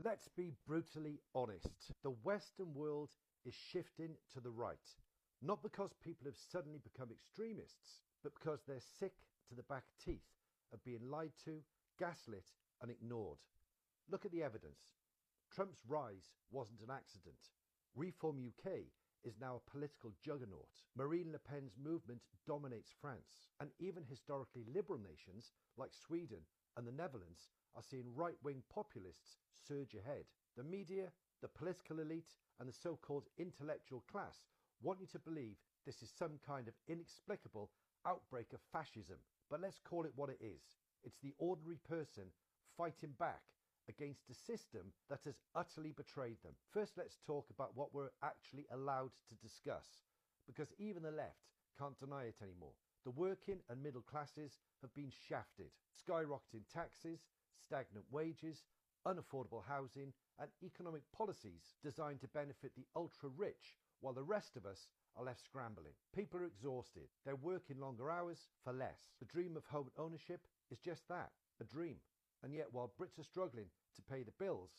Let's be brutally honest. The Western world is shifting to the right. Not because people have suddenly become extremists, but because they're sick to the back teeth of being lied to, gaslit and ignored. Look at the evidence. Trump's rise wasn't an accident. Reform UK is now a political juggernaut. Marine Le Pen's movement dominates France. And even historically liberal nations like Sweden and the Netherlands are seeing right-wing populists surge ahead. The media, the political elite and the so-called intellectual class want you to believe this is some kind of inexplicable outbreak of fascism. But let's call it what it is. It's the ordinary person fighting back against a system that has utterly betrayed them. First, let's talk about what we're actually allowed to discuss, because even the left can't deny it anymore. The working and middle classes have been shafted. Skyrocketing taxes, stagnant wages, unaffordable housing, and economic policies designed to benefit the ultra-rich, while the rest of us are left scrambling. People are exhausted. They're working longer hours for less. The dream of home ownership is just that, a dream. And yet, while Brits are struggling to pay the bills,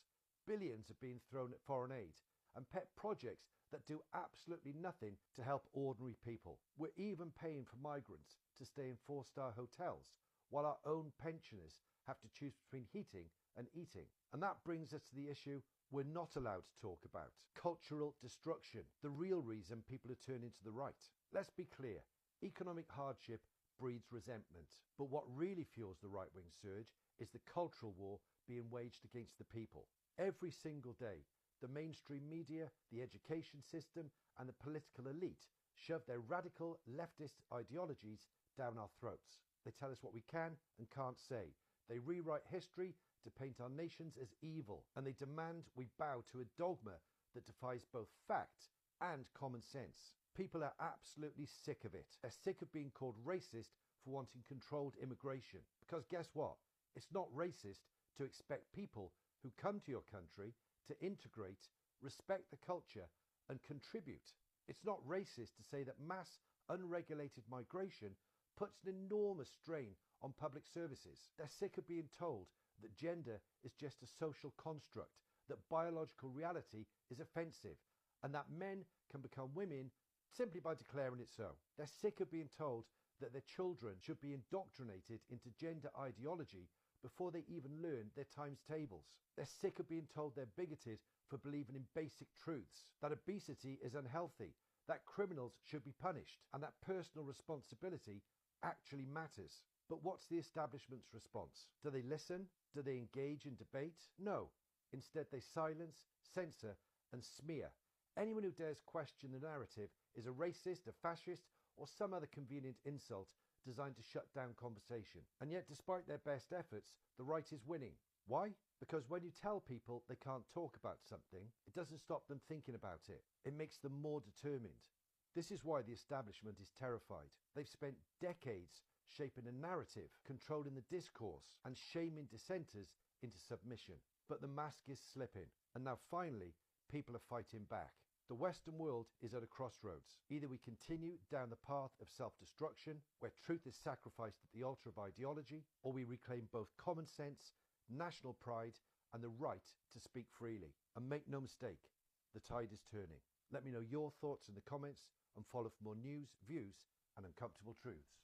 billions are being thrown at foreign aid and pet projects that do absolutely nothing to help ordinary people. We're even paying for migrants to stay in 4-star hotels, while our own pensioners have to choose between heating and eating. And that brings us to the issue we're not allowed to talk about: cultural destruction, the real reason people are turning to the right. Let's be clear, economic hardship breeds resentment, but what really fuels the right-wing surge is the cultural war being waged against the people. Every single day, the mainstream media, the education system and the political elite shove their radical leftist ideologies down our throats. They tell us what we can and can't say. They rewrite history to paint our nations as evil, and they demand we bow to a dogma that defies both fact and common sense. People are absolutely sick of it. They're sick of being called racist for wanting controlled immigration. Because guess what? It's not racist to expect people who come to your country to integrate, respect the culture and contribute. It's not racist to say that mass unregulated migration puts an enormous strain on public services. They're sick of being told that gender is just a social construct, that biological reality is offensive, and that men can become women simply by declaring it so. They're sick of being told that their children should be indoctrinated into gender ideology before they even learn their times tables. They're sick of being told they're bigoted for believing in basic truths, that obesity is unhealthy, that criminals should be punished, and that personal responsibility actually matters. But what's the establishment's response? Do they listen? Do they engage in debate? No. Instead, they silence, censor, and smear. Anyone who dares question the narrative is a racist, a fascist, or some other convenient insult designed to shut down conversation. And yet, despite their best efforts, the right is winning. Why? Because when you tell people they can't talk about something, it doesn't stop them thinking about it. It makes them more determined. This is why the establishment is terrified. They've spent decades shaping a narrative, controlling the discourse, and shaming dissenters into submission. But the mask is slipping, and now finally, people are fighting back. The Western world is at a crossroads. Either we continue down the path of self-destruction, where truth is sacrificed at the altar of ideology, or we reclaim both common sense, national pride, and the right to speak freely. And make no mistake, the tide is turning. Let me know your thoughts in the comments, and follow for more news, views, and uncomfortable truths.